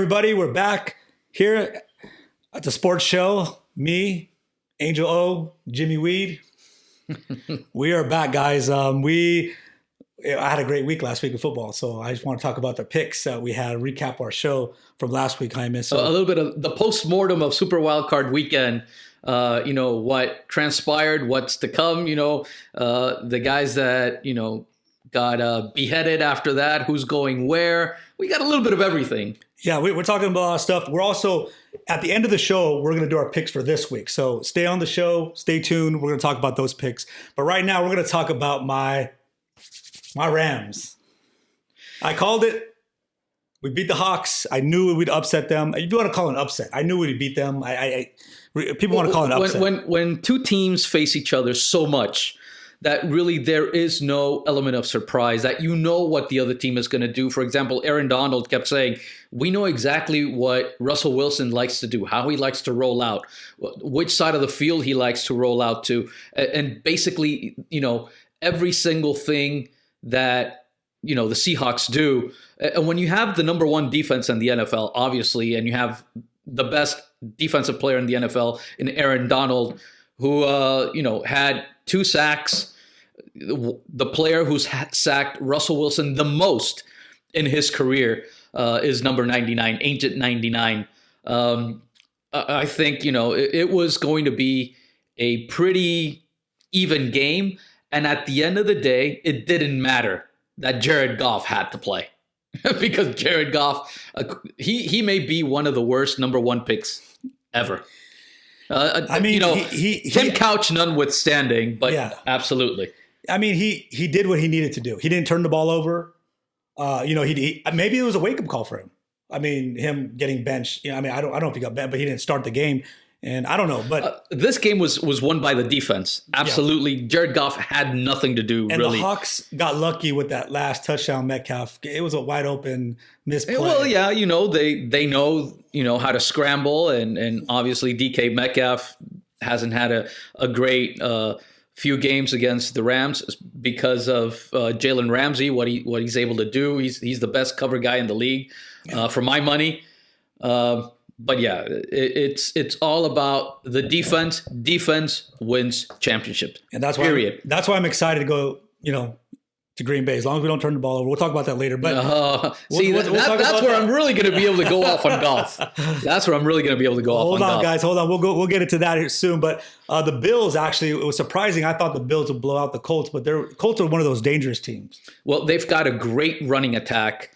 everybody? We're back here at the sports show. Me, Angel O, Jimmy Weed. We are back, guys. I had a great week last week of football, so I just want to talk about the picks that we had, recap our show from last week, Jaime. So a little bit of the post-mortem of Super Wildcard Weekend. What transpired, what's to come, the guys that, got beheaded after that, who's going where. We got a little bit of everything. Yeah, we're talking about a lot of stuff. We're also, at the end of the show, we're going to do our picks for this week. So stay on the show, stay tuned. We're going to talk about those picks. But right now, we're going to talk about my Rams. I called it. We beat the Hawks. I knew we'd upset them. You want to call it an upset. I knew we'd beat them. People want to call it an upset. When two teams face each other so much that really there is no element of surprise, that you know what the other team is going to do. For example, Aaron Donald kept saying, we know exactly what Russell Wilson likes to do, how he likes to roll out, which side of the field he likes to roll out to. And basically, every single thing that, the Seahawks do. And when you have the number one defense in the NFL, obviously, and you have the best defensive player in the NFL in Aaron Donald, who, had 2 sacks, the player who's sacked Russell Wilson the most in his career is number 99, Agent 99. I think, it was going to be a pretty even game. And at the end of the day, it didn't matter that Jared Goff had to play. Because Jared Goff, he may be one of the worst number one picks ever. Tim Couch notwithstanding, but yeah. Absolutely. I mean, he did what he needed to do. He didn't turn the ball over. Maybe it was a wake up call for him. I mean, him getting benched. I don't know if he got benched, but he didn't start the game. And I don't know, but this game was won by the defense. Absolutely. Yeah. Jared Goff had nothing to do, and really. The Hawks got lucky with that last touchdown, Metcalf. It was a wide open misplay. Well, yeah, they know, how to scramble, and obviously DK Metcalf hasn't had a great few games against the Rams because of Jalen Ramsey, what he's able to do. He's the best cover guy in the league, for my money. But yeah, it's all about the defense. Defense wins championships. And that's why That's why I'm excited to go, to Green Bay. As long as we don't turn the ball over, we'll talk about that later. But that's where I'm really going to be able to go off on Goff. That's where I'm really going to be able to go off on Goff. Hold on, guys. Hold on. We'll get into that here soon. But the Bills, actually, it was surprising. I thought the Bills would blow out the Colts, but Colts are one of those dangerous teams. Well, they've got a great running attack.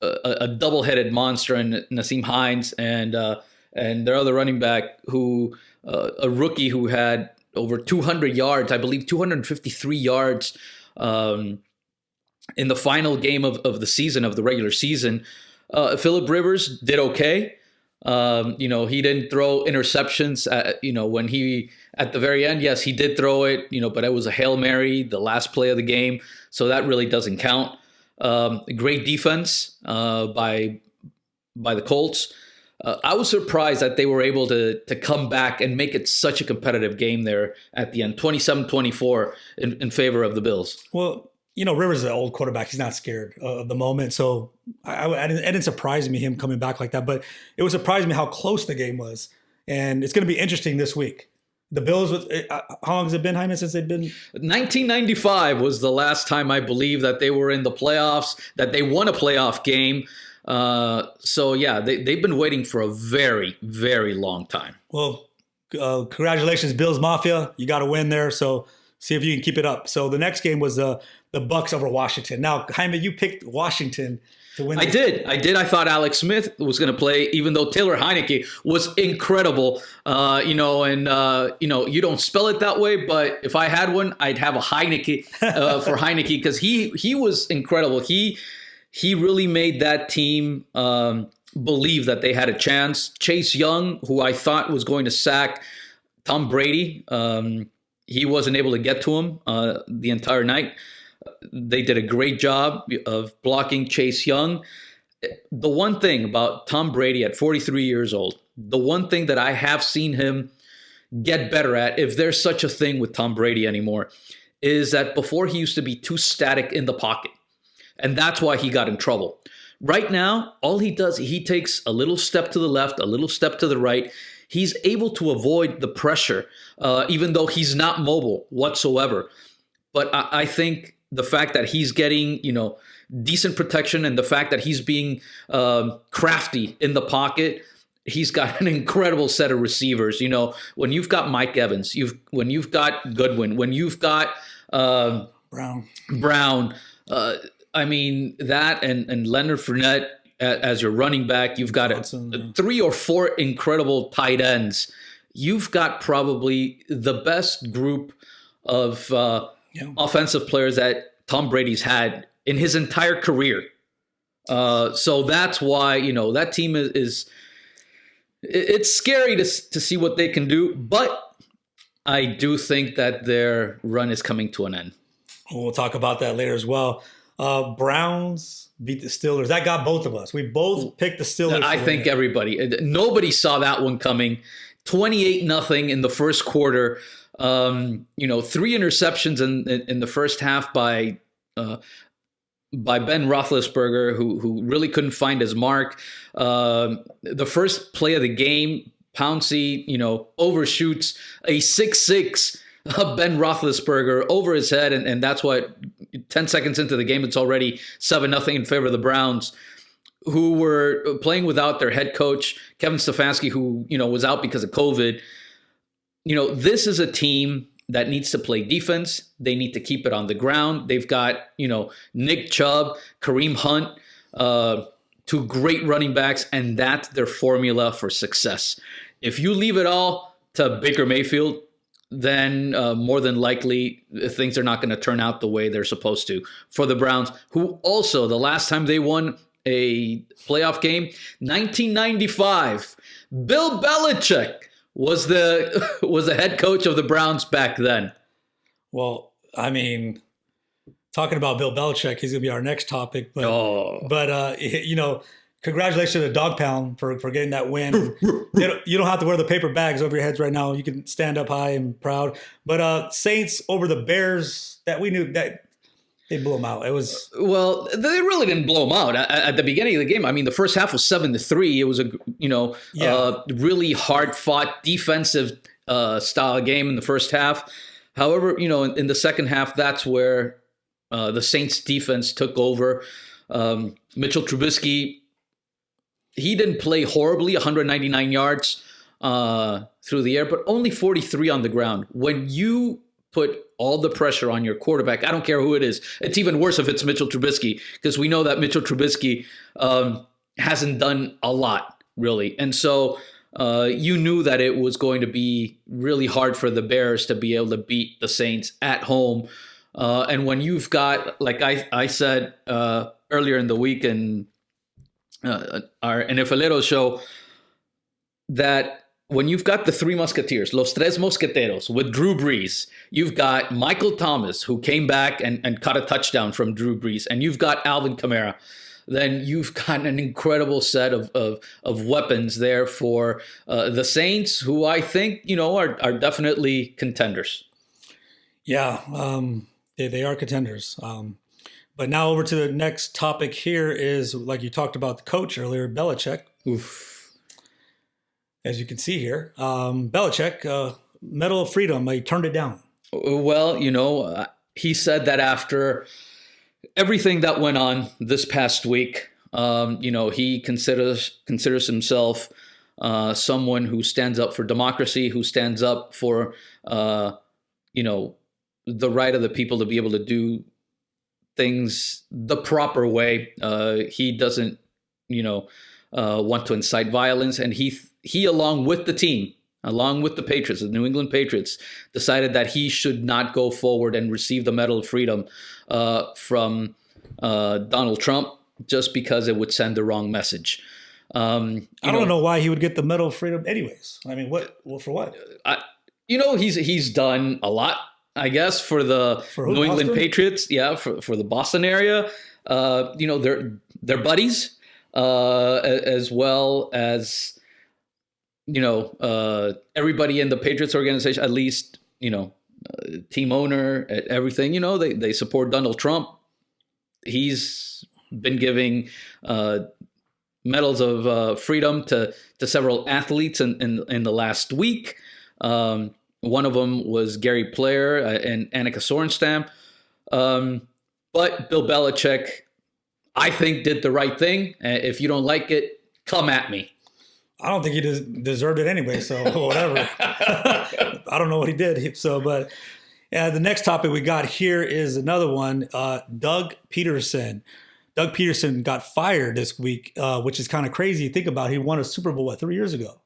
A double-headed monster in Naseem Hines and their other running back, who a rookie who had over 200 yards, I believe 253 yards in the final game of the season, of the regular season. Phillip Rivers did okay. He didn't throw interceptions. When he at the very end, yes, he did throw it. But it was a Hail Mary, the last play of the game, so that really doesn't count. Great defense by the Colts. I was surprised that they were able to come back and make it such a competitive game there at the end, 27-24 in favor of the Bills. Well, Rivers is an old quarterback. He's not scared of the moment. So it didn't surprise me him coming back like that. But it was surprising me how close the game was. And it's going to be interesting this week. The Bills, how long has it been, Jaime, since they've been? 1995 was the last time, I believe, that they were in the playoffs, that they won a playoff game. So, yeah, they've been waiting for a very, very long time. Well, congratulations, Bills Mafia. You got to win there, so see if you can keep it up. So the next game was the Bucs over Washington. Now, Jaime, you picked Washington to win. I did. I thought Alex Smith was going to play, even though Taylor Heineke was incredible. You don't spell it that way, but if I had one, I'd have a Heineke for Heineke, because he was incredible. He really made that team believe that they had a chance. Chase Young, who I thought was going to sack Tom Brady, he wasn't able to get to him the entire night. They did a great job of blocking Chase Young. The one thing about Tom Brady at 43 years old, the one thing that I have seen him get better at, if there's such a thing with Tom Brady anymore, is that before he used to be too static in the pocket. And that's why he got in trouble. Right now, all he does, he takes a little step to the left, a little step to the right. He's able to avoid the pressure, even though he's not mobile whatsoever. But I think the fact that he's getting, decent protection, and the fact that he's being crafty in the pocket, he's got an incredible set of receivers. When you've got Mike Evans, when you've got Goodwin, when you've got Brown, that and Leonard Fournette as your running back, you've got Watson, 3 or 4 incredible tight ends. You've got probably the best group of offensive players that Tom Brady's had in his entire career. So that's why, that team is it's scary to see what they can do, but I do think that their run is coming to an end. We'll talk about that later as well. Browns beat the Steelers. That got both of us. We both picked the Steelers. I think nobody saw that one coming. 28-0 in the first quarter. 3 interceptions in the first half by Ben Roethlisberger, who really couldn't find his mark. The first play of the game, Pouncey, overshoots a 6'6" Ben Roethlisberger over his head, and that's what 10 seconds into the game, it's already 7-0 in favor of the Browns, who were playing without their head coach, Kevin Stefanski, who was out because of COVID. This is a team that needs to play defense. They need to keep it on the ground. They've got, Nick Chubb, Kareem Hunt, 2 great running backs, and that's their formula for success. If you leave it all to Baker Mayfield, then more than likely things are not going to turn out the way they're supposed to for the Browns, who also, the last time they won a playoff game, 1995, Bill Belichick was the head coach of the Browns back then. Well, talking about Bill Belichick, he's going to be our next topic. But congratulations to Dog Pound for getting that win. You don't have to wear the paper bags over your heads right now. You can stand up high and proud. But Saints over the Bears, that we knew that they blew them out. It was they really didn't blow them out at the beginning of the game. The first half was 7-3. It was a really hard fought defensive style game in the first half. However, in the second half, that's where the Saints defense took over. Mitchell Trubisky, he didn't play horribly, 199 yards through the air, but only 43 on the ground. When you put all the pressure on your quarterback, I don't care who it is. It's even worse if it's Mitchell Trubisky, because we know that Mitchell Trubisky hasn't done a lot, really. And so you knew that it was going to be really hard for the Bears to be able to beat the Saints at home. And when you've got, like I said earlier in the week in our NFLero show, that when you've got the 3 Musketeers, Los Tres Mosqueteros, with Drew Brees, you've got Michael Thomas, who came back and caught a touchdown from Drew Brees, and you've got Alvin Kamara, then you've got an incredible set of weapons there for the Saints, who I think, are definitely contenders. Yeah, they are contenders. But now over to the next topic here is, like you talked about the coach earlier, Belichick. Oof. As you can see here, Belichick, Medal of Freedom, he turned it down. Well, he said that after everything that went on this past week, he considers himself someone who stands up for democracy, who stands up for, the right of the people to be able to do things the proper way. He doesn't, want to incite violence, and he, along with the team, along with the Patriots, the New England Patriots, decided that he should not go forward and receive the Medal of Freedom from Donald Trump, just because it would send the wrong message. I don't know why he would get the Medal of Freedom anyways. For what? He's done a lot, I guess, for the New England Patriots. Yeah, for the Boston area. They're buddies, as well as everybody in the Patriots organization, at least, team owner, everything, they support Donald Trump. He's been giving medals of freedom to several athletes in the last week. One of them was Gary Player and Annika Sorenstam. But Bill Belichick, I think, did the right thing. If you don't like it, come at me. I don't think he deserved it anyway, so whatever. I don't know what he did. But the next topic we got here is another one. Doug Peterson. Doug Peterson got fired this week, which is kind of crazy to think about. He won a Super Bowl, 3 years ago?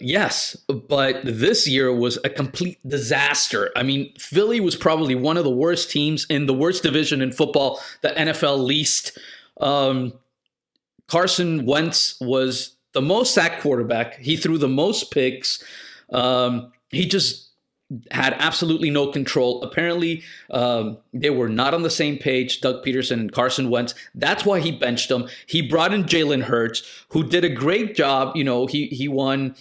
Yes, but this year was a complete disaster. I mean, Philly was probably one of the worst teams in the worst division in football, the NFL least. Carson Wentz was the most sacked quarterback. He threw the most picks. He just had absolutely no control. Apparently, they were not on the same page, Doug Peterson and Carson Wentz. That's why he benched him. He brought in Jalen Hurts, who did a great job. You know, he won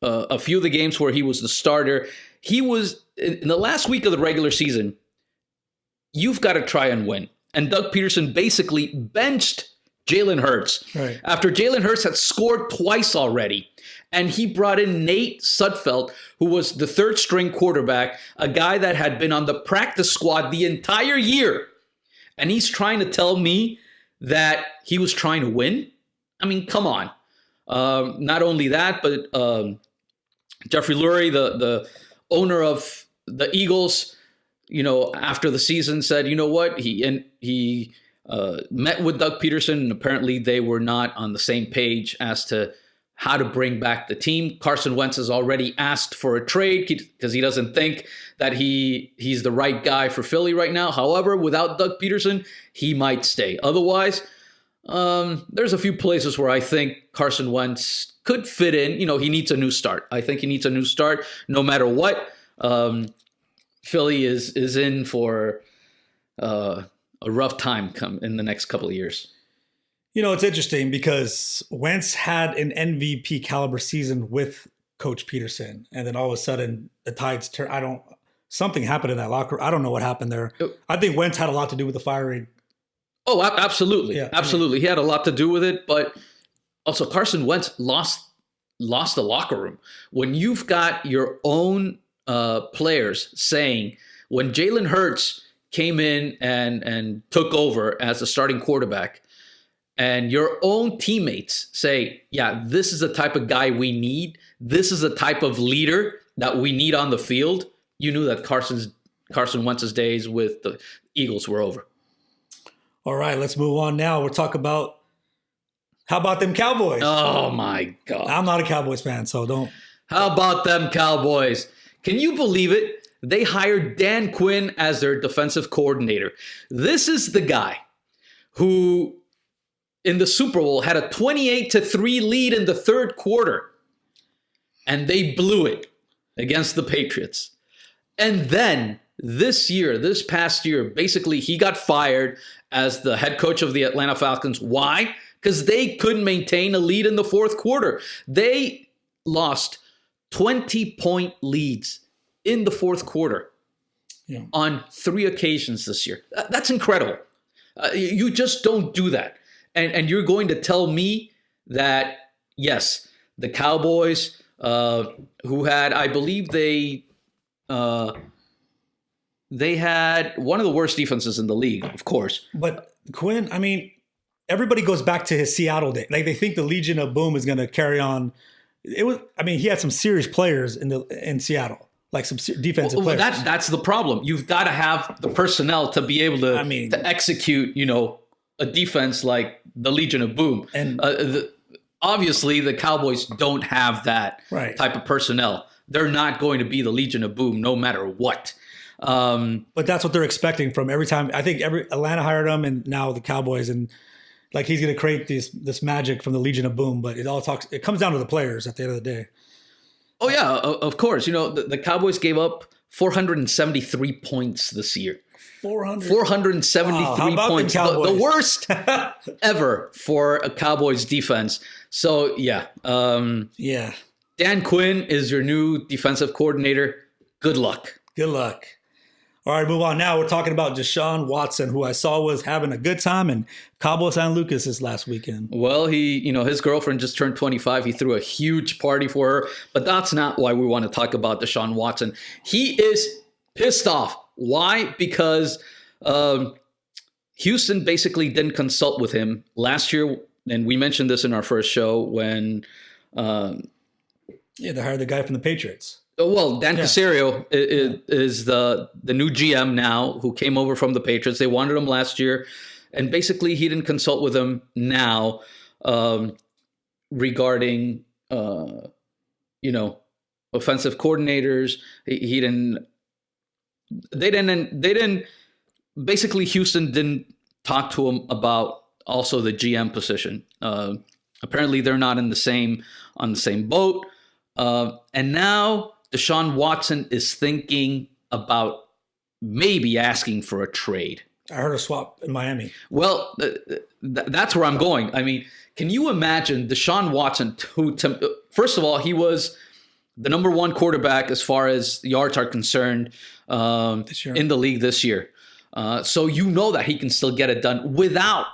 a few of the games where he was the starter. He was, in the last week of the regular season, you've got to try and win. And Doug Peterson basically benched Jalen Hurts after Jalen Hurts had scored twice already. And he brought in Nate Sudfeld, who was the third string quarterback, a guy that had been on the practice squad the entire year. And he's trying to tell me that he was trying to win? I mean, come on. Not only that, but Jeffrey Lurie, the owner of the Eagles, you know, after the season said, you know what? He met with Doug Peterson, and apparently they were not on the same page as to how to bring back the team. Carson Wentz has already asked for a trade because he doesn't think that he's the right guy for Philly right now. However, without Doug Peterson, he might stay. Otherwise, there's a few places where I think Carson Wentz could fit in. You know, he needs a new start. I think he needs a new start no matter what. Philly is in for a rough time come in the next couple of years. You know, it's interesting because Wentz had an MVP caliber season with Coach Peterson, and then all of a sudden the tides turn. Something happened in that locker room. I don't know what happened there. I think Wentz had a lot to do with the firing. Oh, absolutely. Yeah, absolutely. He had a lot to do with it, but also Carson Wentz lost the locker room. When you've got your own players saying, when Jalen Hurts came in and took over as the starting quarterback, and your own teammates say, yeah, this is the type of guy we need. This is the type of leader that we need on the field. You knew that Carson Wentz's days with the Eagles were over. All right, let's move on now. We'll talk about, how about them Cowboys? Oh, my God. I'm not a Cowboys fan, so don't. How about them Cowboys? Can you believe it? They hired Dan Quinn as their defensive coordinator. This is the guy who, in the Super Bowl, had a 28-3 lead in the third quarter. And they blew it against the Patriots. And then this past year, basically he got fired as the head coach of the Atlanta Falcons. Why? Because they couldn't maintain a lead in the fourth quarter. They lost 20-point leads in the fourth quarter on 3 occasions this year. That's incredible. You just don't do that. And you're going to tell me that, yes, the Cowboys, who had, I believe they had one of the worst defenses in the league, of course. But Quinn, I mean, everybody goes back to his Seattle day. Like, they think the Legion of Boom is going to carry on. He had some serious players in Seattle, like some defensive players. That's the problem. You've got to have the personnel to be able to execute, a defense like the Legion of Boom. And obviously, the Cowboys don't have that type of personnel. They're not going to be the Legion of Boom no matter what. But that's what they're expecting from every time. I think Atlanta hired him, and now the Cowboys, and like he's going to create this magic from the Legion of Boom. But it comes down to the players at the end of the day. Oh yeah, of course. The Cowboys gave up 473 points this year. 473 points. The worst ever for a Cowboys defense. So yeah. Dan Quinn is your new defensive coordinator. Good luck. Good luck. All right, move on. Now we're talking about DeShaun Watson, who I saw was having a good time in Cabo San Lucas this last weekend. Well, his girlfriend just turned 25. He threw a huge party for her, but that's not why we want to talk about DeShaun Watson. He is pissed off. Why? Because Houston basically didn't consult with him last year, and we mentioned this in our first show when they hired the guy from the Patriots. Well, Dan Casario is the new GM now, who came over from the Patriots. They wanted him last year, and basically he didn't consult with him now regarding offensive coordinators. Basically Houston didn't talk to him about also the GM position. Apparently they're not on the same boat. And now DeShaun Watson is thinking about maybe asking for a trade. I heard a swap in Miami. Well, that's where I'm going. I mean, can you imagine DeShaun Watson, who, first of all, he was the number one quarterback as far as yards are concerned in the league this year. So you know that he can still get it done without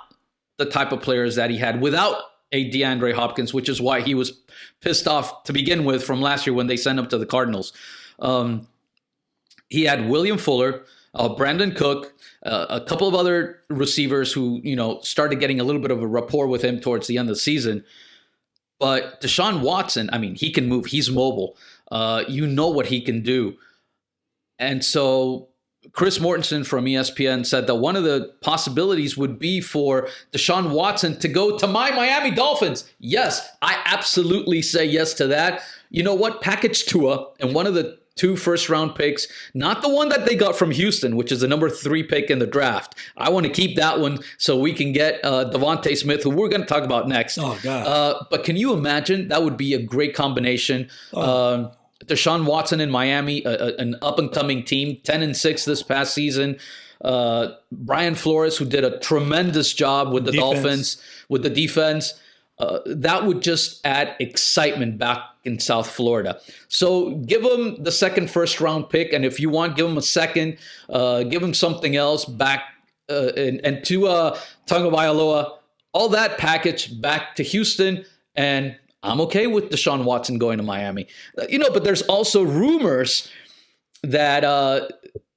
the type of players that he had, without a DeAndre Hopkins, which is why he was pissed off to begin with from last year when they sent him to the Cardinals. He had William Fuller, Brandon Cook, a couple of other receivers who, started getting a little bit of a rapport with him towards the end of the season. But DeShaun Watson, I mean, he can move. He's mobile. You know what he can do. And so Chris Mortensen from ESPN said that one of the possibilities would be for DeShaun Watson to go to my Miami Dolphins. Yes, I absolutely say yes to that. You know what? Package Tua and one of the 2 first-round picks, not the one that they got from Houston, which is the number 3 pick in the draft. I want to keep that one so we can get Devontae Smith, who we're going to talk about next. Oh, God. But can you imagine? That would be a great combination. DeShaun Watson in Miami, an up-and-coming team, 10-6 this past season. Brian Flores, who did a tremendous job with the Dolphins, with the defense. That would just add excitement back in South Florida. So give him the second first-round pick, and if you want, give him a second. Give him something else back. And to Tagovailoa, all that package back to Houston, and I'm okay with DeShaun Watson going to Miami. But there's also rumors that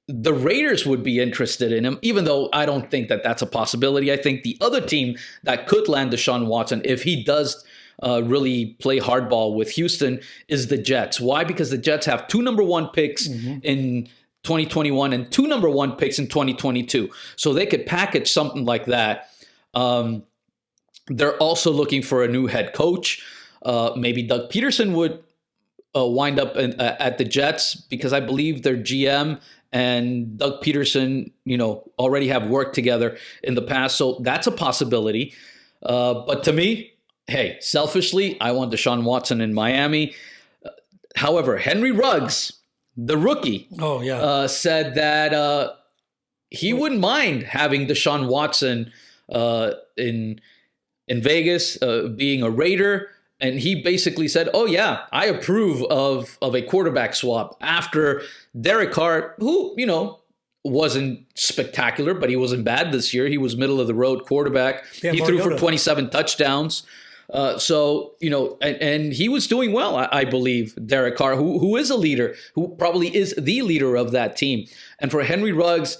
the Raiders would be interested in him, even though I don't think that that's a possibility. I think the other team that could land DeShaun Watson, if he does really play hardball with Houston, is the Jets. Why? Because the Jets have 2 number 1 picks in 2021 and 2 number 1 picks in 2022. So they could package something like that. They're also looking for a new head coach. Maybe Doug Peterson would wind up at the Jets, because I believe their GM and Doug Peterson, already have worked together in the past. So that's a possibility. But to me, hey, selfishly, I want DeShaun Watson in Miami. However, Henry Ruggs, the rookie, said that he wouldn't mind having DeShaun Watson in Vegas, being a Raider. And he basically said, oh, yeah, I approve of a quarterback swap after Derek Carr, who, wasn't spectacular, but he wasn't bad this year. He was middle-of-the-road quarterback. He threw for 27 touchdowns. And he was doing well, I believe, Derek Carr, who is a leader, who probably is the leader of that team. And for Henry Ruggs,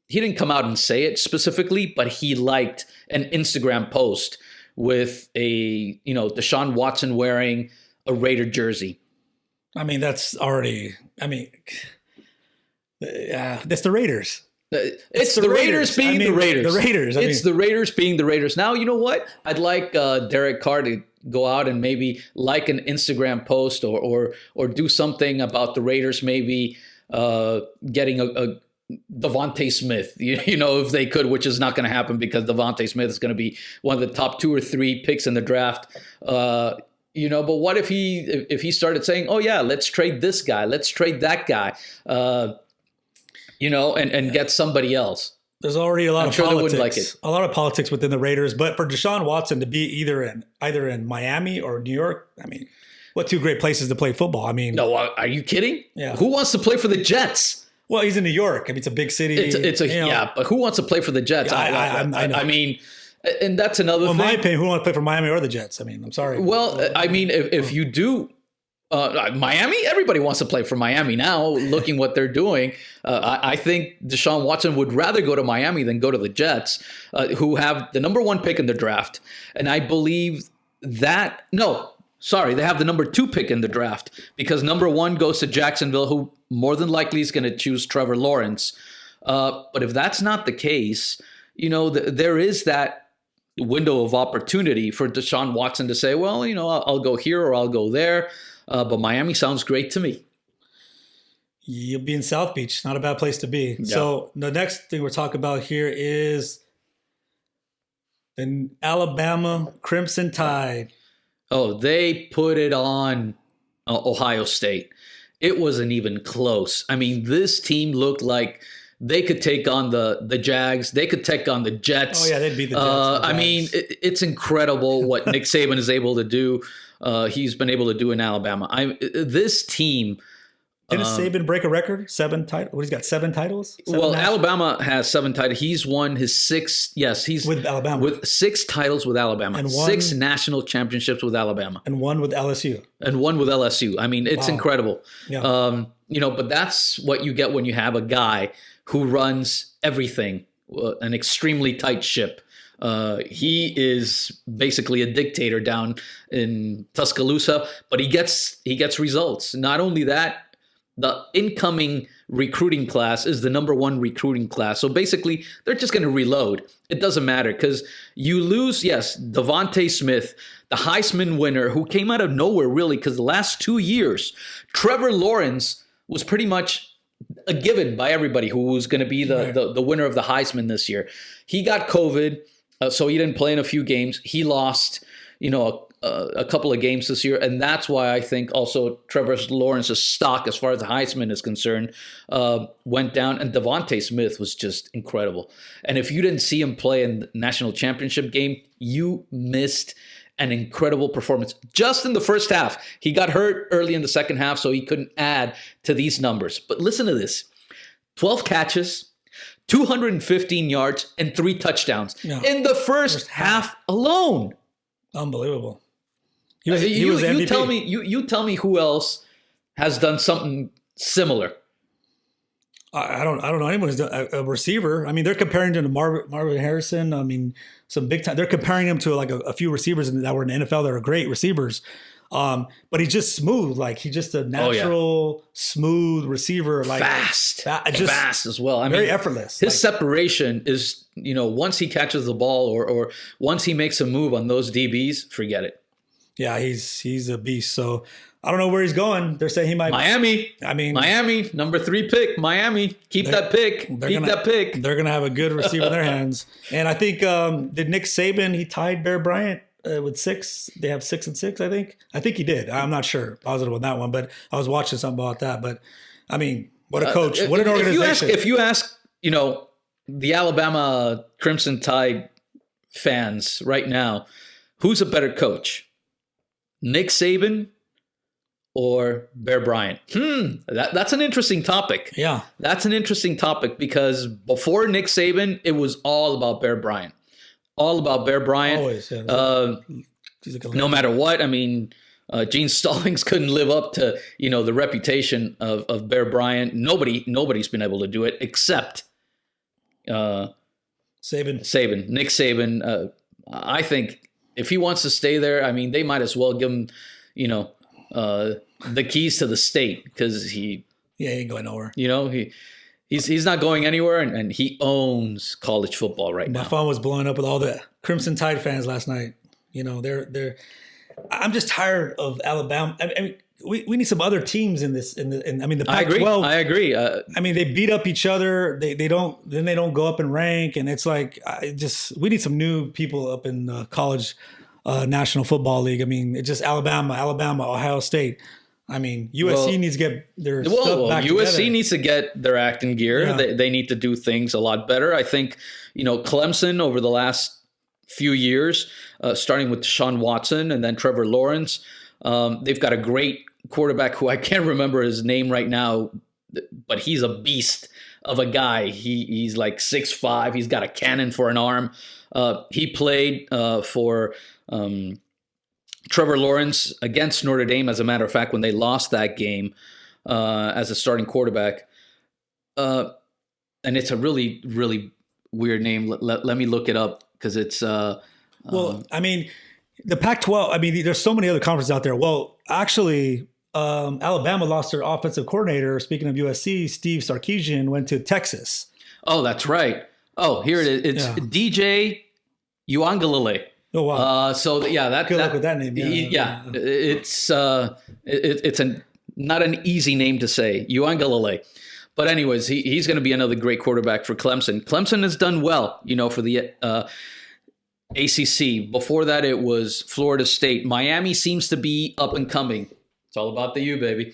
he didn't come out and say it specifically, but he liked an Instagram post with a, DeShaun Watson wearing a Raider jersey. I mean, that's the Raiders. It's the Raiders being the Raiders. The Raiders. It's the Raiders being the Raiders. Now, you know what? I'd like Derek Carr to go out and maybe like an Instagram post or do something about the Raiders, maybe getting a Devontae Smith, if they could, which is not going to happen because Devontae Smith is going to be one of the top 2 or 3 picks in the draft. But what if he started saying, oh yeah, let's trade this guy, let's trade that guy, and get somebody else. There's already a lot of politics. They wouldn't like it. A lot of politics within the Raiders, but for DeShaun Watson to be either in Miami or New York, I mean, what 2 great places to play football? I mean, no, are you kidding? Yeah. Who wants to play for the Jets? Well, he's in New York. I mean, it's a big city. Yeah, but who wants to play for the Jets? I know. I mean, and that's another thing. In my opinion, who wants to play for Miami or the Jets? I mean, I'm sorry. Well, I mean, if you do Miami, everybody wants to play for Miami now, looking what they're doing. I think DeShaun Watson would rather go to Miami than go to the Jets, who have the number 1 pick in the draft. And I believe that, they have the number 2 pick in the draft because number 1 goes to Jacksonville, who more than likely is going to choose Trevor Lawrence. But if that's not the case, there is that window of opportunity for DeShaun Watson to say, well, I'll go here or I'll go there. But Miami sounds great to me. You'll be in South Beach. Not a bad place to be. Yeah. So the next thing we're talking about here is the Alabama Crimson Tide. Oh, they put it on Ohio State. It wasn't even close. I mean, this team looked like they could take on the Jags. They could take on the Jets. Oh, yeah, they'd beat the Jets. I mean, it's incredible what Nick Saban is able to do. He's been able to do in Alabama. This team. Didn't Saban break a record? 7 titles? He's got 7 titles? Alabama has 7 titles. He's won his 6. Yes, he's with Alabama. With 6 titles with Alabama. And 6 national championships with Alabama. And 1 with LSU. I mean, it's incredible. Yeah. But that's what you get when you have a guy who runs everything, an extremely tight ship. He is basically a dictator down in Tuscaloosa, but he gets results. Not only that, the incoming recruiting class is the number 1 recruiting class. So basically, they're just going to reload. It doesn't matter because you lose, yes, Devontae Smith, the Heisman winner, who came out of nowhere, really, because the last 2 years, Trevor Lawrence was pretty much a given by everybody who was going to be the winner of the Heisman this year. He got COVID, so he didn't play in a few games. He lost, a couple of games this year, and that's why I think also Trevor Lawrence's stock, as far as the Heisman is concerned, went down. And Devontae Smith was just incredible. And if you didn't see him play in the national championship game, you missed an incredible performance just in the first half. He got hurt early in the second half, so he couldn't add to these numbers. But listen to this: 12 catches, 215 yards, and 3 touchdowns in the first half alone. Unbelievable. He was MVP. You tell me who else has done something similar. I don't know anyone who's done a receiver. I mean, they're comparing him to Marvin Harrison. I mean, some big time. They're comparing him to like a few receivers that were in the NFL that are great receivers. But he's just smooth. Like he's just a natural, smooth receiver. Like fast as well. I mean, very effortless. His separation is, once he catches the ball or once he makes a move on those DBs, forget it. Yeah, he's a beast. So I don't know where he's going. They're saying he might. Miami, number 3 pick. Miami, keep that pick. They're gonna have a good receiver in their hands. And I think did Nick Saban, he tied Bear Bryant with 6. They have 6 and 6. I think he did. I'm not sure positive on that one, but I was watching something about that. But I mean, what a coach! What an organization! If you ask, the Alabama Crimson Tide fans right now, who's a better coach? Nick Saban or Bear Bryant? That's an interesting topic. Yeah. That's an interesting topic because before Nick Saban, it was all about Bear Bryant. All about Bear Bryant. Always, yeah. No matter what. I mean, Gene Stallings couldn't live up to, the reputation of Bear Bryant. Nobody's been able to do it except Saban. Nick Saban. I think if he wants to stay there, I mean, they might as well give him, the keys to the state because he ain't going nowhere. He's not going anywhere, and he owns college football right now. My phone was blowing up with all the Crimson Tide fans last night. They're. I'm just tired of Alabama. I mean, we need some other teams in this. The Pac-12. I agree. I mean, they beat up each other. They don't go up in rank, and it's like we need some new people up in college National Football League. I mean, it's just Alabama, Ohio State. I mean, USC needs to get their stuff back USC together. Needs to get their act in gear. Yeah. They need to do things a lot better. I think, Clemson over the last few years, starting with DeShaun Watson and then Trevor Lawrence, they've got a great quarterback who I can't remember his name right now but he's a beast of a guy. He's like 6'5". He's got a cannon for an arm. He played for Trevor Lawrence against Notre Dame, as a matter of fact, when they lost that game as a starting quarterback. And it's a really, really weird name. Let me look it up because it's... well, I mean, the Pac-12, I mean, there's so many other conferences out there. Well, actually, Alabama lost their offensive coordinator. Speaking of USC, Steve Sarkisian went to Texas. Oh, that's right. Oh, here it is. It's DJ Uiagalelei. Oh, wow. So yeah, Good luck with that name. It's not an easy name to say, Uiagalelei. But anyways, he's going to be another great quarterback for Clemson. Clemson has done well, for the ACC. Before that, it was Florida State. Miami seems to be up and coming. It's all about the U, baby.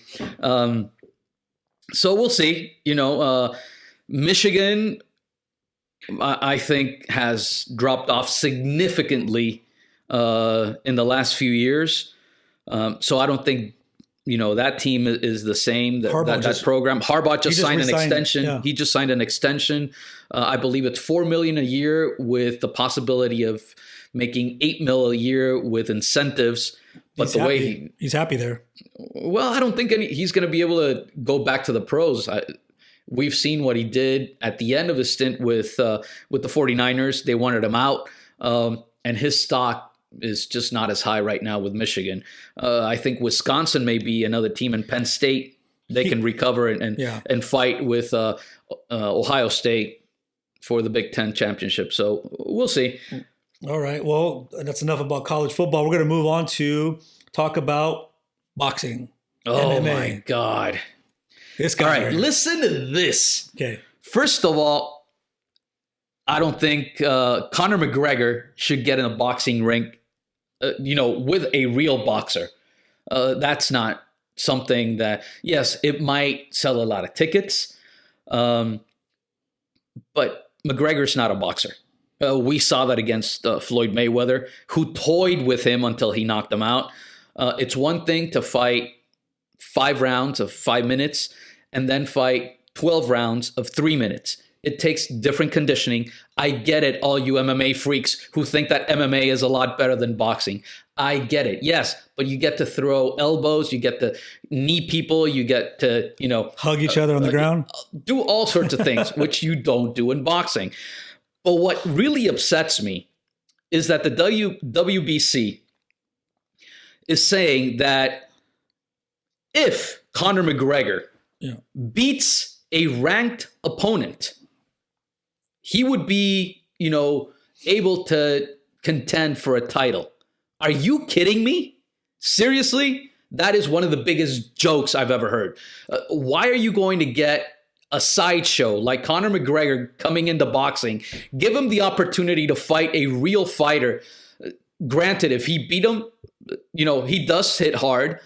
So we'll see. Michigan, I think, has dropped off significantly in the last few years. So I don't think that team is the same. That program. Harbaugh just signed an extension. Yeah. He just signed an extension. I believe it's $4 million a year with the possibility of making $8 million a year with incentives. But he's happy there. Well, I don't think he's going to be able to go back to the pros. We've seen what he did at the end of his stint with the 49ers. They wanted him out, and his stock is just not as high right now with Michigan. I think Wisconsin may be another team, and Penn State, they can recover and fight with Ohio State for the Big Ten championship. So we'll see. All right. Well, that's enough about college football. We're going to move on to talk about boxing. Oh, MMA. my God. This guy. All right. Listen to this. Okay. First of all, I don't think Conor McGregor should get in a boxing ring, with a real boxer. That's not something that, yes, it might sell a lot of tickets, but McGregor's not a boxer. We saw that against Floyd Mayweather, who toyed with him until he knocked him out. It's one thing to fight 5 rounds of 5 minutes and then fight 12 rounds of 3 minutes. It takes different conditioning. I get it, all you MMA freaks who think that MMA is a lot better than boxing. I get it, yes, but you get to throw elbows, you get to knee people, you get to, hug each other on the ground. Do all sorts of things, which you don't do in boxing. But what really upsets me is that the WBC is saying that if Conor McGregor beats a ranked opponent, he would be, able to contend for a title. Are you kidding me? Seriously? That is one of the biggest jokes I've ever heard. Why are you going to get a sideshow like Conor McGregor coming into boxing? Give him the opportunity to fight a real fighter. Granted, if he beat him, he does hit hard,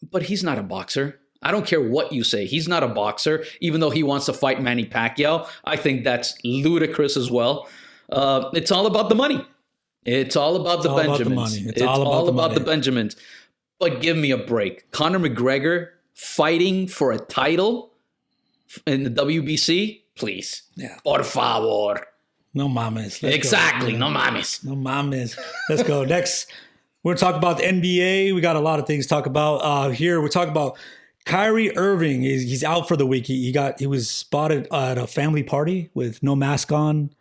but he's not a boxer. I don't care what you say. He's not a boxer, even though he wants to fight Manny Pacquiao. I think that's ludicrous as well. It's all about the money. It's all about the Benjamins. It's all about the Benjamins. But give me a break. Conor McGregor fighting for a title in the WBC? Please. Yeah. Por favor. No mames. Exactly. No mames. No mames. Let's go. Next, we're talking about the NBA. We got a lot of things to talk about. Here, we're talking about Kyrie Irving. He's out for the week. He was spotted at a family party with no mask on,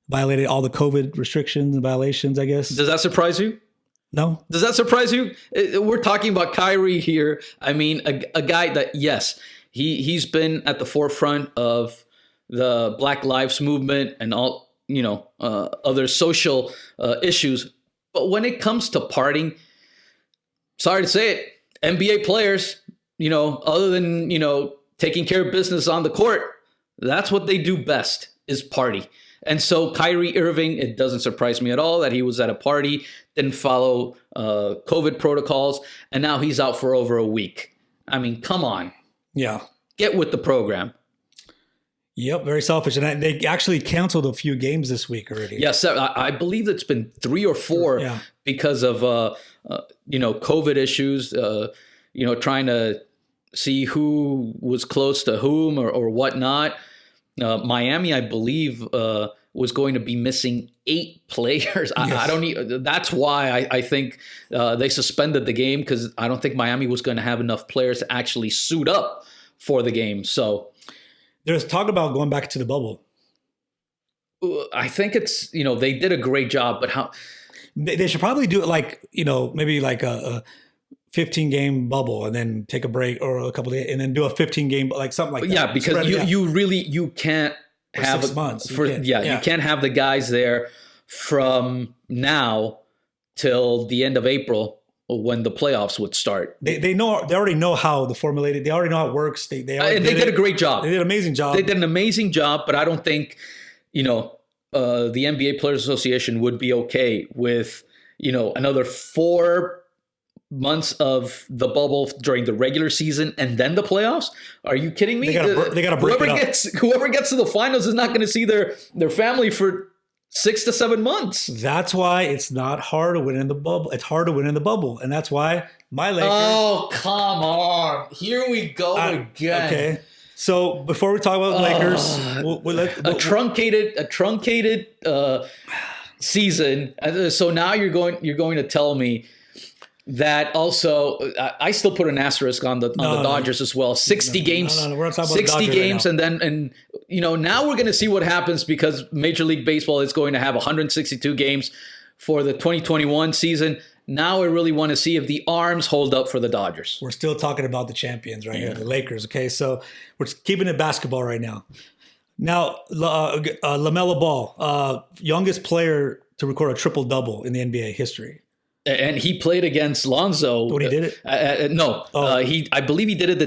violated all the COVID restrictions and violations, I guess. Does that surprise you? No. Does that surprise you? We're talking about Kyrie here. I mean, a guy that, yes, he's been at the forefront of the Black Lives Movement and all, other social issues. But when it comes to partying, sorry to say it, NBA players, other than, taking care of business on the court, that's what they do best, is party. And so Kyrie Irving, it doesn't surprise me at all that he was at a party, didn't follow COVID protocols, and now he's out for over a week. I mean, come on. Yeah. Get with the program. Yep, very selfish. And they actually canceled a few games this week already. Yes, I believe it's been 3 or 4 because of, COVID issues, trying to see who was close to whom or whatnot. Miami, I believe, was going to be missing 8 players. I don't. That's why I think they suspended the game, because I don't think Miami was going to have enough players to actually suit up for the game. So there's talk about going back to the bubble. I think it's, they did a great job, but how they should probably do it like, maybe like a 15 game bubble and then take a break or a couple of days and then do a 15 game, like something like that. Yeah, because you can't for have 6 months. You can't have the guys there from now till the end of April when the playoffs would start. They already know how the formulated. They already know how it works. They did a great job. They did an amazing job. They did an amazing job, but I don't think the NBA Players Association would be okay with another 4 months of the bubble during the regular season and then the playoffs. Are you kidding me? They gotta break it up. Whoever gets to the finals is not going to see their family for 6 to 7 months. That's why it's not hard to win in the bubble. It's hard to win in the bubble, and that's why my Lakers. Oh, come on! Here we go again. Okay. So before we talk about the Lakers, a truncated season. So now you're going to tell me that also, I still put an asterisk on the Dodgers as well. 60 games, We're not talking about 60 Dodgers games, right and now we're going to see what happens, because Major League Baseball is going to have 162 games for the 2021 season. Now I really want to see if the arms hold up for the Dodgers. We're still talking about the champions right here, the Lakers. Okay, so we're keeping it basketball right now. Now, LaMelo Ball, youngest player to record a triple-double in the NBA history. And he played against Lonzo. When he did it? No. I believe he did it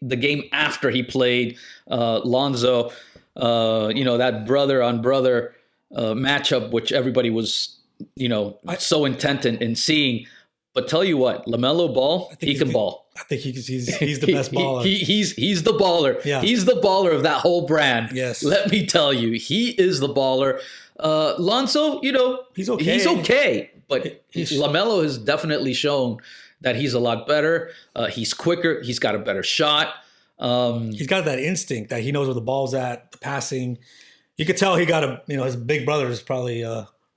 the game after he played Lonzo. That brother on brother matchup, which everybody was, so intent in seeing. But tell you what, LaMelo Ball, he can ball. I think he's the best baller. He's the baller. Yeah. He's the baller of that whole brand. Yes. Let me tell you, he is the baller. Lonzo, he's okay. He's okay. But LaMelo has definitely shown that he's a lot better. He's quicker. He's got a better shot. He's got that instinct that he knows where the ball's at, the passing. You could tell he got his big brothers probably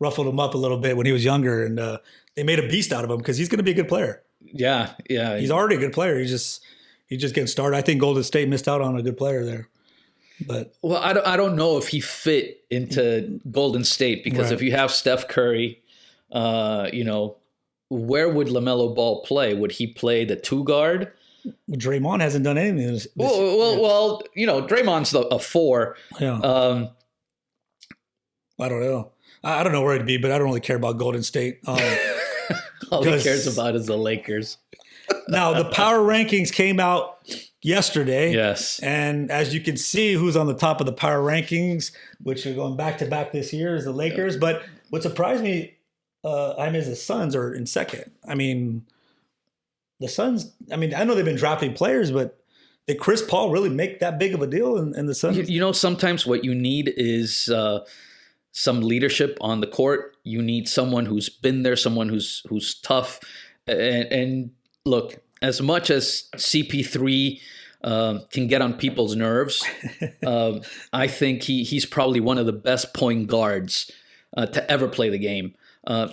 ruffled him up a little bit when he was younger, and they made a beast out of him because he's going to be a good player. Yeah. He's already a good player. He's just getting started. I think Golden State missed out on a good player there. But I don't know if he fit into Golden State, because if you have Steph Curry, where would LaMelo Ball play? Would he play the 2 guard? Draymond hasn't done anything. Well, Draymond's a 4. Yeah. I don't know. I don't know where it'd be, but I don't really care about Golden State. All he cares about is the Lakers. Now, the power rankings came out yesterday. Yes. And as you can see, who's on the top of the power rankings, which are going back to back this year, is the Lakers. But what surprised me, is the Suns are in second. I mean, the Suns, I know they've been drafting players, but did Chris Paul really make that big of a deal in the Suns? Sometimes what you need is some leadership on the court. You need someone who's been there, someone who's tough. And look, as much as CP3 can get on people's nerves, I think he's probably one of the best point guards to ever play the game.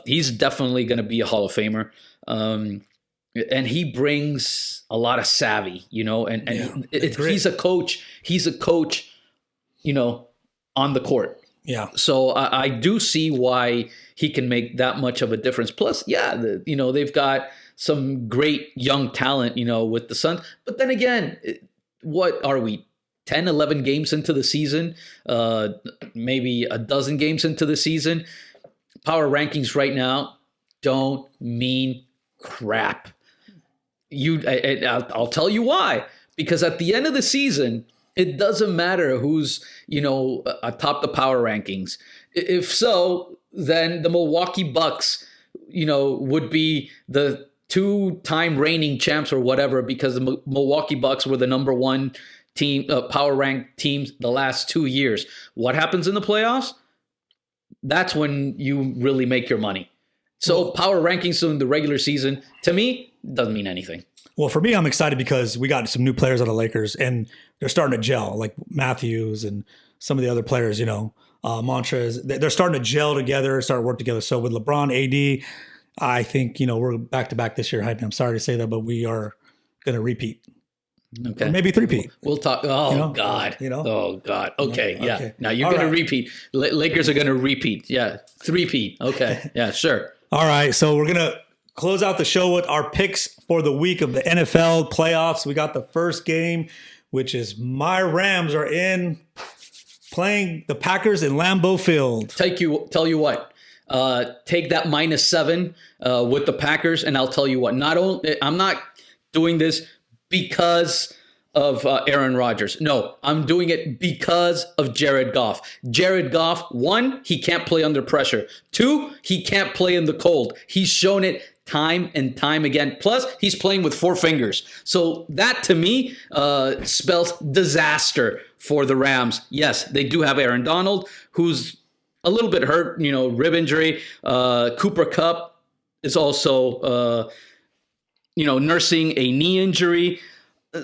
He's definitely going to be a Hall of Famer. And he brings a lot of savvy, he's a coach. He's a coach, on the court. Yeah. So I do see why he can make that much of a difference. Plus, they've got some great young talent, with the Suns. But then again, what are we, 10, 11 games into the season? Maybe a dozen games into the season? Power rankings right now don't mean crap. I'll tell you why. Because at the end of the season, it doesn't matter who's, atop the power rankings. If so, then the Milwaukee Bucks, would be the 2-time reigning champs or whatever, because the Milwaukee Bucks were the number 1 team, power ranked teams the last 2 years. What happens in the playoffs? That's when you really make your money. So power rankings in the regular season, to me, doesn't mean anything. Well, for me, I'm excited because we got some new players out of Lakers, and they're starting to gel, like Matthews and some of the other players, Montrez. They're starting to gel together, start to work together. So with LeBron, AD, I think, we're back-to-back this year. I'm sorry to say that, but we are going to repeat. Okay. Or maybe three-peat. We'll talk. Oh, God. Oh, God. Okay. Yeah. Okay. Now you're going to repeat. Lakers are going to repeat. Yeah. Three-peat. Okay. Yeah, sure. All right. So we're going to close out the show with our picks for the week of the NFL playoffs. We got the first game, which is my Rams are playing the Packers in Lambeau Field. Tell you what. Take that -7 with the Packers, and I'll tell you what. I'm not doing this because of Aaron Rodgers. No, I'm doing it because of Jared Goff. Jared Goff, 1, he can't play under pressure. 2, he can't play in the cold. He's shown it time and time again. Plus, he's playing with 4 fingers. So that, to me, spells disaster for the Rams. Yes, they do have Aaron Donald, who's a little bit hurt, rib injury. Cooper Kupp is also, nursing a knee injury.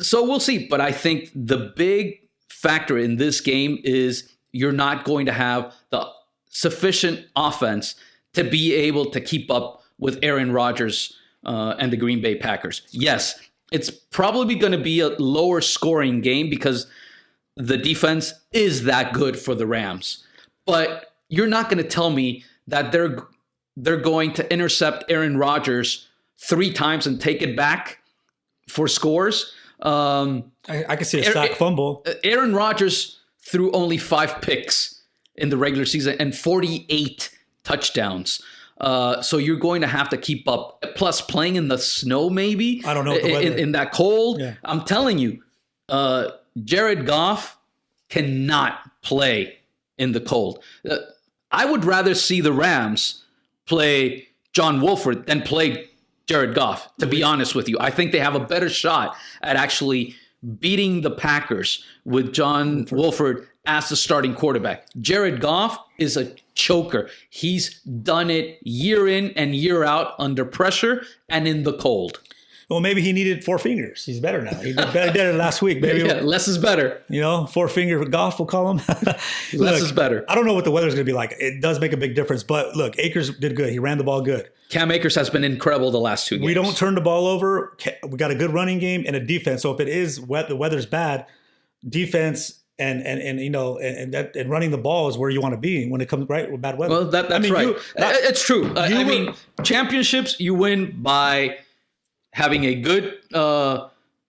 So we'll see. But I think the big factor in this game is you're not going to have the sufficient offense to be able to keep up with Aaron Rodgers and the Green Bay Packers. Yes, it's probably going to be a lower scoring game because the defense is that good for the Rams. But you're not going to tell me that they're going to intercept Aaron Rodgers 3 times and take it back for scores. I can see a sack fumble. Aaron Rodgers threw only 5 picks in the regular season and 48 touchdowns. So you're going to have to keep up. Plus, playing in the snow, maybe. I don't know. In that cold. Yeah. I'm telling you, Jared Goff cannot play in the cold. I would rather see the Rams play John Wolford than play Jared Goff, to be honest with you. I think they have a better shot at actually beating the Packers with John Wolford as the starting quarterback. Jared Goff is a choker. He's done it year in and year out under pressure and in the cold. Well, maybe he needed 4 fingers. He's better now. He did it last week. Maybe less is better. 4-finger Goff, we'll call him. Less is better. I don't know what the weather's going to be like. It does make a big difference. But look, Akers did good. He ran the ball good. Cam Akers has been incredible the last 2 games. We don't turn the ball over. We got a good running game and a defense. So if it is wet, the weather's bad, defense and running the ball is where you want to be when it comes right with bad weather. Well, that's right. It's true. Championships you win by having a good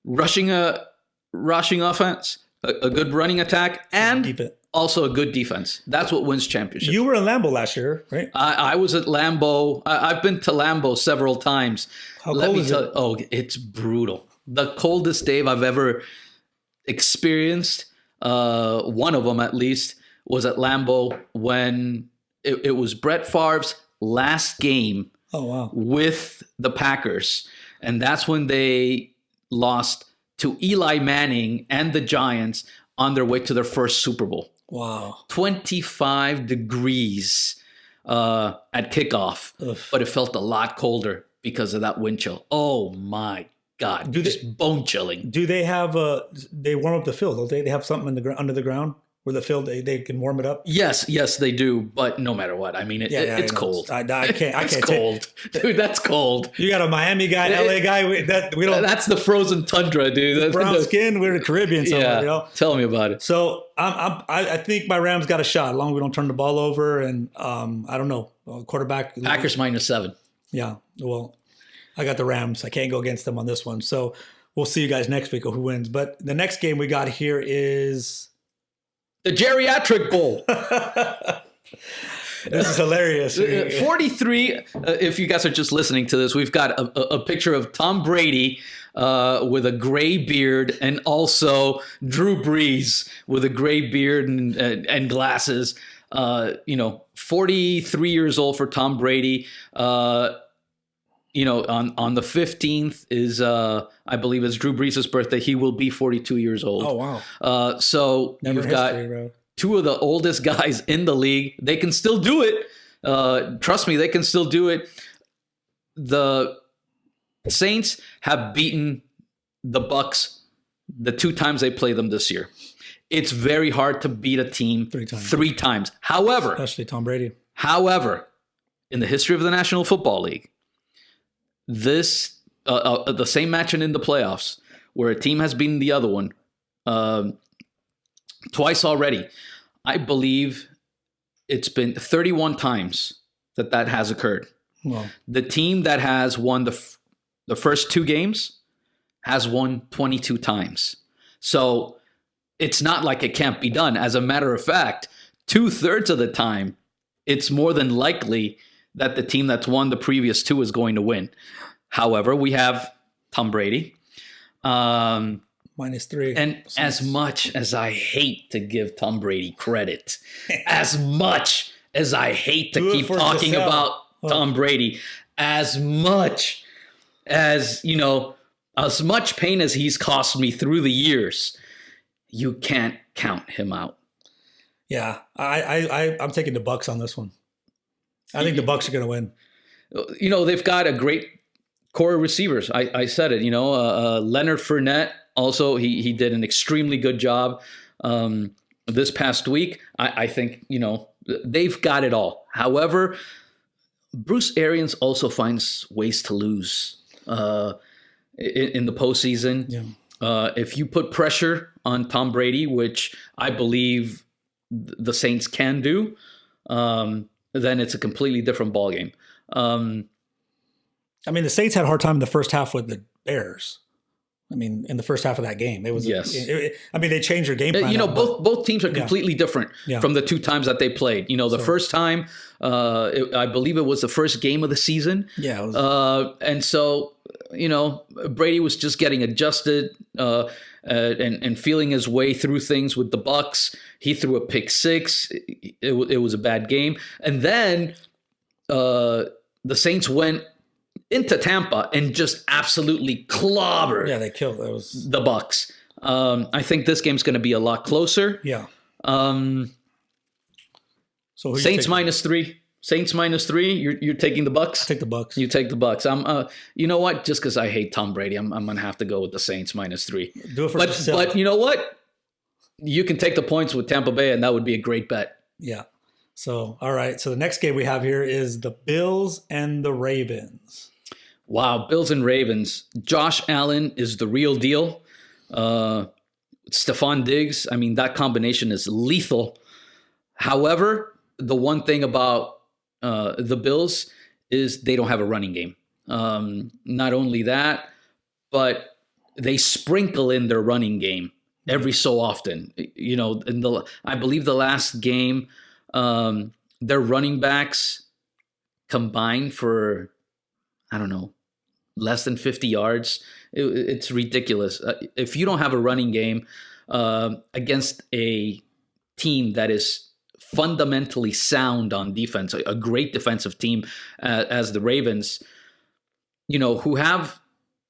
rushing offense, a good running attack, and also a good defense. That's what wins championships. You were in Lambeau last year, right? I was at Lambeau. I've been to Lambeau several times. How cold is it? Oh, it's brutal. The coldest day I've ever experienced, one of them at least, was at Lambeau when it was Brett Favre's last game with the Packers. And that's when they lost to Eli Manning and the Giants on their way to their first Super Bowl. Wow. 25 degrees at kickoff. Ugh. But it felt a lot colder because of that wind chill. Oh, my God. Bone chilling. Do they have they warm up the field, don't they? They have something under the ground where the field, they can warm it up? Yes, they do. But no matter what, I mean, it's cold. I can't. It's cold. Dude, that's cold. You got a Miami guy, LA guy. We don't. That's the frozen tundra, dude. Brown skin. We're in the Caribbean somewhere, Tell me about it. So I think my Rams got a shot as long as we don't turn the ball over. And I don't know. Quarterback. Packers -7. Yeah. Well, I got the Rams. I can't go against them on this one. So we'll see you guys next week of who wins. But the next game we got here is the Geriatric Bowl. This is hilarious. 43, if you guys are just listening to this, we've got a picture of Tom Brady with a gray beard and also Drew Brees with a gray beard and glasses. 43 years old for Tom Brady. On the 15th is, I believe it's Drew Brees' birthday. He will be 42 years old. Oh, wow. So Never you've got two of the oldest guys in the league. They can still do it. Trust me, they can still do it. the Saints have beaten the Bucks the 2 times they play them this year. It's very hard to beat a team 3 times. However, especially Tom Brady. However, in the history of the National Football League, this the same match in the playoffs where a team has beaten the other one twice already. I believe it's been 31 times that has occurred. Well, the team that has won the first 2 games has won 22 times. So it's not like it can't be done. As a matter of fact, 2/3 of the time, it's more than likely that the team that's won the previous 2 is going to win. However, we have Tom Brady. -3. And as much as I hate to give Tom Brady credit, as much as I hate to keep talking about Tom Brady, as much as, as much pain as he's cost me through the years, you can't count him out. Yeah, I'm taking the Bucks on this one. I think the Bucks are going to win. They've got a great core of receivers. I said it. Leonard Fournette also he did an extremely good job this past week. I think they've got it all. However, Bruce Arians also finds ways to lose in the postseason. Yeah. If you put pressure on Tom Brady, which I believe the Saints can do, then it's a completely different ballgame. The Saints had a hard time in the first half with the Bears. In the first half of that game, it was. Yes. They changed their game plan. Both teams are completely different from the 2 times that they played. The first time, I believe it was the first game of the season. Yeah. It was, and so, Brady was just getting adjusted and feeling his way through things with the Bucks. He threw a pick 6. It was a bad game, and then the Saints went into Tampa and just absolutely clobbered. Yeah, they killed the Bucks. I think this game's going to be a lot closer. Yeah. So Saints -3. Saints -3. You're taking the Bucks. Take the Bucks. You take the Bucks. You know what? Just because I hate Tom Brady, I'm going to have to go with the Saints -3. Do it for yourself. But you know what? You can take the points with Tampa Bay, and that would be a great bet. Yeah. So, all right. So the next game we have here is the Bills and the Ravens. Wow, Bills and Ravens. Josh Allen is the real deal. Stephon Diggs, that combination is lethal. However, the one thing about the Bills is they don't have a running game. Not only that, but they sprinkle in their running game every so often. I believe the last game, their running backs combined for, I don't know, less than 50 yards. It's ridiculous. If you don't have a running game against a team that is fundamentally sound on defense, a great defensive team as the Ravens, who have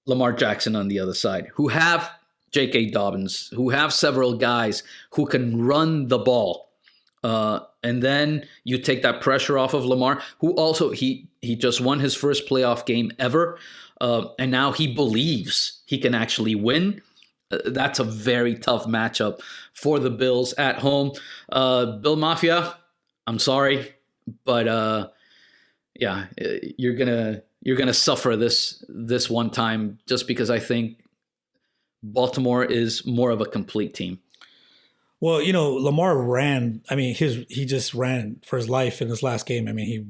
Lamar Jackson on the other side, who have J.K. Dobbins, who have several guys who can run the ball. And then you take that pressure off of Lamar, who also, he just won his first playoff game ever. And now he believes he can actually win. That's a very tough matchup for the Bills at home. Bill Mafia, I'm sorry, but you're gonna suffer this one time, just because I think Baltimore is more of a complete team. Well, Lamar ran. He just ran for his life in his last game. He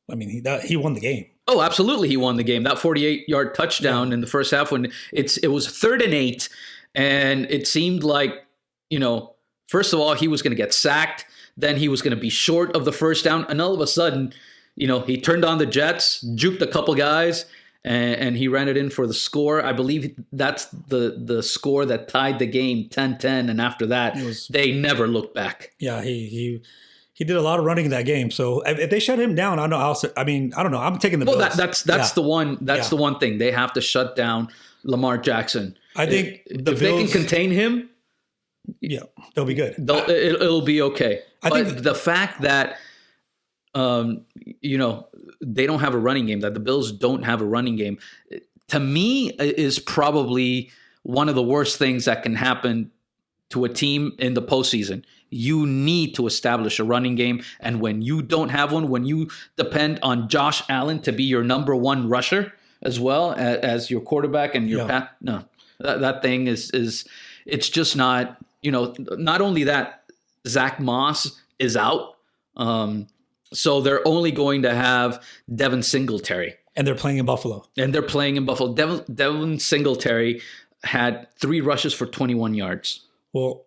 won the game. Oh, absolutely, he won the game. That 48-yard touchdown in the first half, when it was 3rd and 8, and it seemed like, first of all, he was going to get sacked. Then he was going to be short of the first down, and all of a sudden, he turned on the jets, juked a couple guys, and he ran it in for the score. I believe that's the score that tied the game 10-10, and after that, they never looked back. Yeah, he did a lot of running in that game. So if they shut him down, I don't know. I'm taking the Bills. Well, that's the one. That's the one thing. They have to shut down Lamar Jackson. I think if they can contain him, yeah, they'll be good. It'll be okay. But the fact that you know, they don't have a running game, that the Bills don't have a running game, to me is probably one of the worst things that can happen to a team in the postseason. You need to establish a running game. And when you don't have one, when you depend on Josh Allen to be your number one rusher as well as your quarterback and your that thing is it's just not, you know, not only that, Zach Moss is out. So they're only going to have Devin Singletary. And they're playing in Buffalo. Devin Singletary had 3 rushes for 21 yards. Well,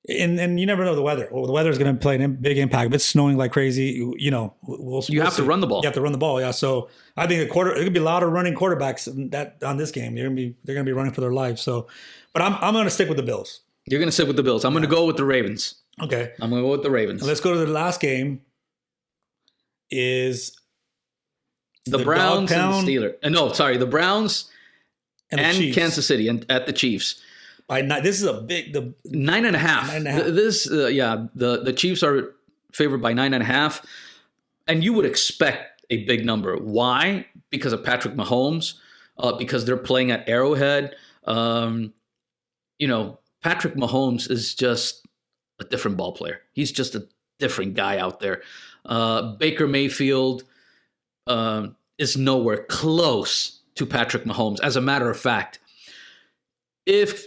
and you never know the weather. Well, the weather is going to play a big impact. If it's snowing like crazy, you know, we'll have to run the ball. You have to run the ball, yeah. So I think it could be a lot of running quarterbacks on this game. They're going to be running for their lives. So, but I'm going to stick with the Bills. You're going to stick with the Bills. I'm going to go with the Ravens. Okay, I'm going to go with the Ravens. Let's go to the last game. Is the Browns and the Steelers? No, sorry, the Browns and Kansas City and at the Chiefs. This is a big 9.5. 9.5. This the Chiefs are favored by 9.5, and you would expect a big number. Why? Because of Patrick Mahomes. Because they're playing at Arrowhead. You know, Patrick Mahomes is just a different ball player. He's just a different guy out there. Baker Mayfield is nowhere close to Patrick Mahomes. As a matter of fact, if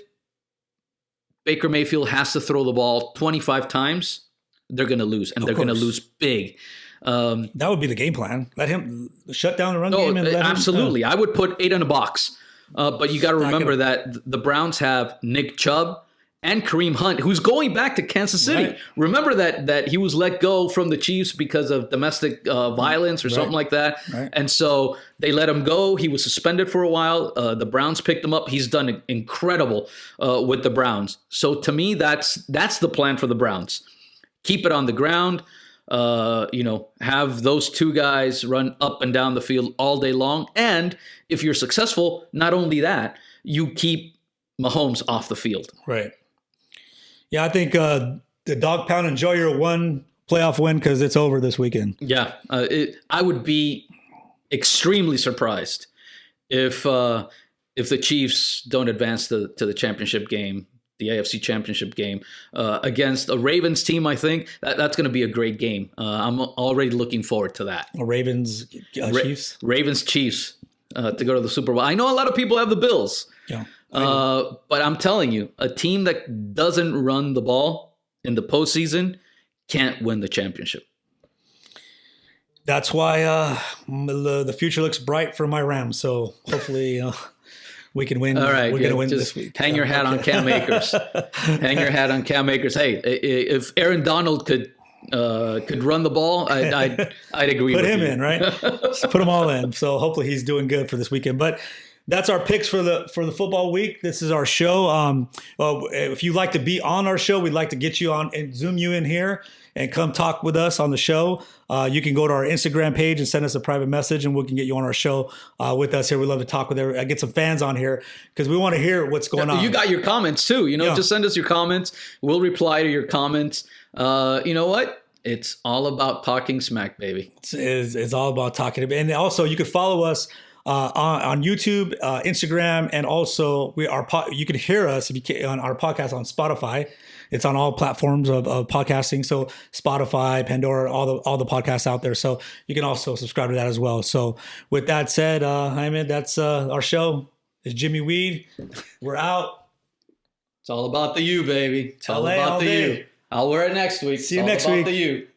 Baker Mayfield has to throw the ball 25 times, they're going to lose, and they're going to lose big. That would be the game plan. Let him shut down the run game. And absolutely. I would put 8 in a box. But you got to remember that the Browns have Nick Chubb and Kareem Hunt, who's going back to Kansas City. Right. Remember that he was let go from the Chiefs because of domestic violence or something like that. Right. And so they let him go. He was suspended for a while. The Browns picked him up. He's done incredible with the Browns. So to me, that's the plan for the Browns. Keep it on the ground. You know, have those 2 guys run up and down the field all day long. And if you're successful, not only that, you keep Mahomes off the field. Right. Yeah, I think the dog pound, enjoy your one playoff win because it's over this weekend. Yeah, I would be extremely surprised if the Chiefs don't advance to the championship game, the AFC championship game against a Ravens team. I think that's going to be a great game. I'm already looking forward to that. Ravens Chiefs? Ravens Chiefs to go to the Super Bowl. I know a lot of people have the Bills. Yeah. But I'm telling you, a team that doesn't run the ball in the postseason can't win the championship. That's why the future looks bright for my Rams. So hopefully we can win. All right, we're going to win this week. Hang your hat on Cam Akers. Hang your hat on Cam Akers. Hey, if Aaron Donald could run the ball, I'd agree with you. Put him in, right? Put them all in. So hopefully he's doing good for this weekend. But that's our picks for the football week. This is our show. If you'd like to be on our show, we'd like to get you on and Zoom you in here and come talk with us on the show. You can go to our Instagram page and send us a private message, and we can get you on our show with us here. We love to talk with everyone. Get some fans on here because we want to hear what's going on. You got your comments too. You know, just send us your comments. We'll reply to your comments. You know what? It's all about talking smack, baby. It's all about talking. And also, you can follow us on YouTube, Instagram, and also you can hear us if you can, on our podcast on Spotify. It's on all platforms of podcasting, so Spotify, Pandora, all the podcasts out there. So you can also subscribe to that as well. So with that said, Jaime, that's our show. It's Jimmy Weed. We're out. It's all about the U, baby. It's all about the U. I'll wear it next week. See you next week. The U.